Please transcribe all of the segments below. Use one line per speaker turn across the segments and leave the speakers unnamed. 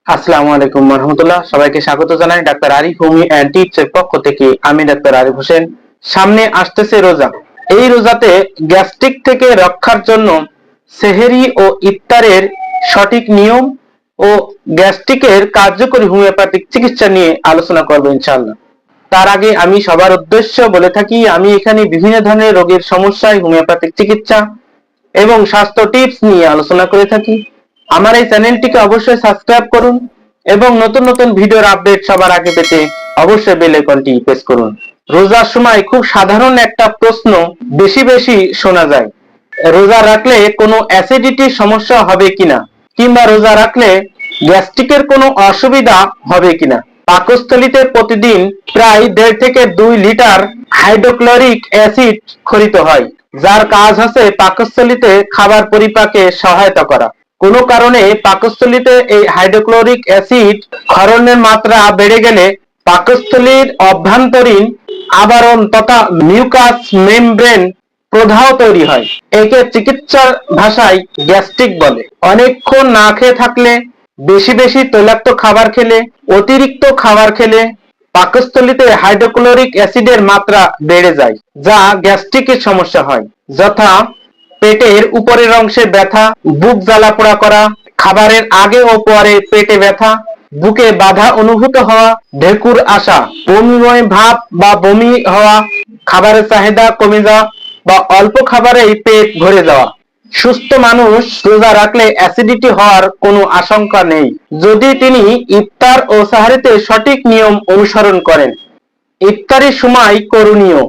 আসসালামু আলাইকুম রহমতুল্লাহ। সবাইকে স্বাগত জানাই doctor Arif homeo and tips এর পক্ষ থেকে। আমি ডাক্তার আরিফ হোসেন। সামনে আসতেছে রোজা। এই রোজাতে গ্যাস্ট্রিক থেকে রক্ষার জন্য সেহেরি ও ইফতারের সঠিক নিয়ম ও গ্যাস্ট্রিকের কার্যকরী হোমিওপ্যাথিক চিকিৎসা নিয়ে আলোচনা করব ইনশাআল্লাহ। তার আগে আমি সবার উদ্দেশ্য বলে থাকি, আমি এখানে বিভিন্ন ধরনের রোগের সমস্যায় হোমিওপ্যাথিক চিকিৎসা এবং স্বাস্থ্য টিপস নিয়ে আলোচনা করে থাকি। আমার এই চ্যানেলটিকে অবশ্যই সাবস্ক্রাইব করুন এবং নতুন নতুন ভিডিওর আপডেট সবার আগে পেতে অবশ্যই বেল আইকনটি প্রেস করুন। রোজার সময় খুব সাধারণ একটা প্রশ্ন বেশি বেশি শোনা যায়, রোজা রাখলে কোনো অ্যাসিডিটির সমস্যা হবে কিনা, কিংবা রোজা রাখলে গ্যাস্ট্রিকের কোনো অসুবিধা হবে কিনা। পাকস্থলীতে প্রতিদিন প্রায় 1.5 থেকে 2 লিটার হাইড্রোক্লোরিক অ্যাসিড ক্ষরিত হয়, যার কাজ হচ্ছে পাকস্থলীতে খাবার পরিপাকে সহায়তা করা। কোনো কারণে পাকস্থলীতে এই হাইড্রোক্লোরিক অ্যাসিড ক্ষরণের মাত্রা বেড়ে গেলে পাকস্থলীর অভ্যন্তরীণ আবরণ তথা মিউকাস মেমব্রেন প্রদাহ তৈরি হয়। একে চিকিৎসার ভাষায় গ্যাস্ট্রিক বলে। অনেকক্ষণ না খেয়ে থাকলে, বেশি বেশি তৈলাক্ত খাবার খেলে, অতিরিক্ত খাবার খেলে পাকস্থলীতে হাইড্রোক্লোরিক অ্যাসিডের মাত্রা বেড়ে যায়, যা গ্যাস্ট্রিকের সমস্যা হয়। যথা পেটের উপরের অংশে ব্যথা, বুক জ্বালা পোড়া করা, খাবারের আগে ও পরে পেটে ব্যথা, বুকে বাধা অনুভূত হওয়া, ঢেকুর আসা, বমিময় ভাব বা বমি হওয়া, খাবারের চাহিদা কমে যাওয়া বা অল্প খাবারেই পেট ভরে যাওয়া। সুস্থ মানুষ রোজা রাখলে অ্যাসিডিটি হওয়ার কোনো আশঙ্কা নেই, যদি তিনি ইফতার ও সাহারিতে সঠিক নিয়ম অনুসরণ করেন। ইফতারের সময় করণীয়: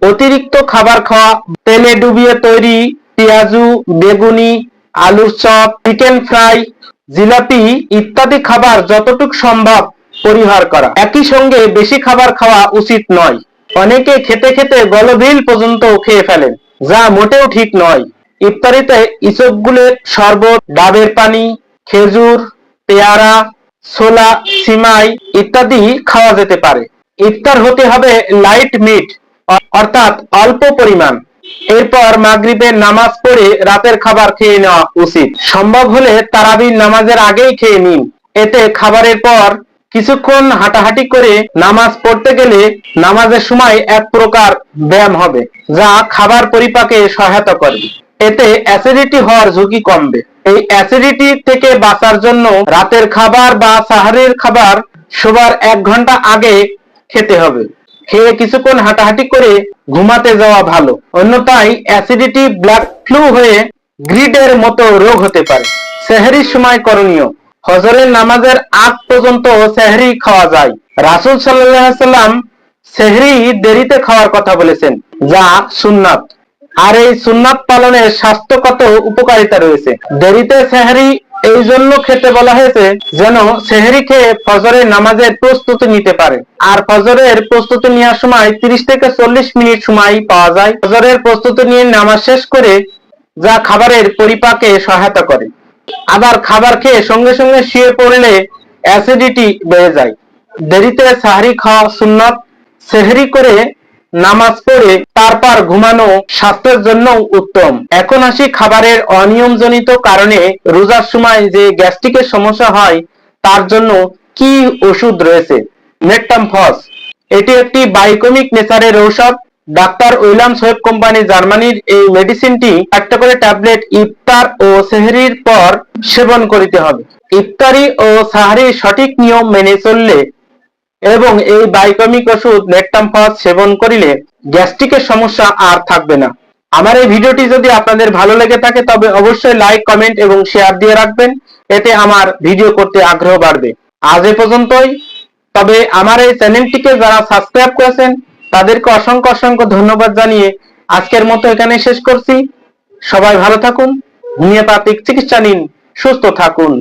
অতিরিক্ত খাবার খাওয়া, তেলে ডুবিয়ে তৈরি পেঁয়াজু, বেগুনি, আলুর চপ, চিকেন ফ্রাই, জিলাপি ইত্যাদি খাবার যতটুকু সম্ভব পরিহার করা। একই সঙ্গে বেশি খাবার খাওয়া উচিত নয়। অনেকে খেতে খেতে গলবিল পর্যন্ত খেয়ে ফেলেন, যা মোটেও ঠিক নয়। ইফতারিতে ইসবগুলের শরবত, ডাবের পানি, খেজুর, পেয়ারা, ছোলা, সিমাই ইত্যাদি খাওয়া যেতে পারে। ইফতার হতে হবে লাইট মিট, অর্থাৎ অল্প পরিমাণ। এরপর মাগরিবের নামাজ পড়ে রাতের খাবার খেয়ে নেওয়া উচিত। সম্ভব হলে তারাবির নামাজের আগেই খেয়ে নিন। এতে খাবারের পর কিছুক্ষণ হাঁটাহাঁটি করে নামাজ পড়তে গেলে নামাজের সময় এক প্রকার ব্যায়াম হবে, যা খাবার পরিপাকে সহায়তা করবে। এতে অ্যাসিডিটি হওয়ার ঝুঁকি কমবে। এই অ্যাসিডিটি থেকে বাঁচার জন্য রাতের খাবার বা সাহারির খাবার শোবার 1 ঘন্টা আগে খেতে হবে। খেয়ে কিছুক্ষণ হাঁটাহাঁটি করে ঘুমাতে যাওয়া ভালো, অন্যথায় অ্যাসিডিটি ব্ল্যাক ফ্লু হয়ে গ্রিডের মতো রোগ হতে পারে। সেহরির সময় করণীয়: ফজরের নামাজের আগ পর্যন্ত সেহরি খাওয়া যায়। রাসূল সাল্লাল্লাহু আলাইহি সাল্লাম সেহরি দেরিতে খাওয়ার কথা বলেছেন, যা সুন্নাত। আর এই সুন্নাত পালনের স্বাস্থ্যগত উপকারিতা রয়েছে। দেরিতে সেহরি এই জন্য খেতে বলা হয়েছে যেন সেহরি খেয়ে ফজরের নামাজের প্রস্তুতি নিতে পারে। আর ফজরের প্রস্তুতি নেওয়ার সময় 30 থেকে 40 মিনিট সময় পাওয়া যায়। ফজরের প্রস্তুতি নিয়ে নামাজ শেষ করে, যা খাবারের পরিপাকে সহায়তা করে। আবার খাবার খেয়ে সঙ্গে সঙ্গে শুয়ে পড়লে অ্যাসিডিটি বেড়ে যায়। দেরিতে সাহরি খাওয়া সুন্নাত। সেহরি করে নামাজ পড়ে তারপর ঘুমানো স্বাস্থ্যের জন্য উত্তম। এখন আসি খাবারের অনিয়মজনিত কারণে রোজার সময় যে গ্যাস্ট্রিকের সমস্যা হয় তার জন্য কি ওষুধ রয়েছে। নেকটামফস, এটি একটি বায়োকেমিক নেচারের ঔষধ। ডাক্তার উইলিয়াম সোয়েব কোম্পানি জার্মানির এই মেডিসিনটি 4টা করে ট্যাবলেট ইফতার ও সেহরির পর সেবন করিতে হবে। ইফতারি ও সাহারির সঠিক নিয়ম মেনে চললে এবং এই বায়োকেমিক ওষুধ নেকটামফস সেবন করিলে গ্যাস্ট্রিকের সমস্যা আর থাকবে না। আমার এই ভিডিওটি যদি আপনাদের ভালো লেগে থাকে তবে অবশ্যই লাইক, কমেন্ট এবং শেয়ার দিয়ে রাখবেন, এতে আমার ভিডিও করতে আগ্রহ বাড়বে। আজ এ পর্যন্তই। তবে আমার এই চ্যানেলটিকে যারা সাবস্ক্রাইব করেছেন তাদেরকে অসংখ্য অসংখ্য ধন্যবাদ জানিয়ে আজকের মতো এখানে শেষ করছি। সবাই ভালো থাকুন, হোমিওপ্যাথিক চিকিৎসা নিন, সুস্থ থাকুন।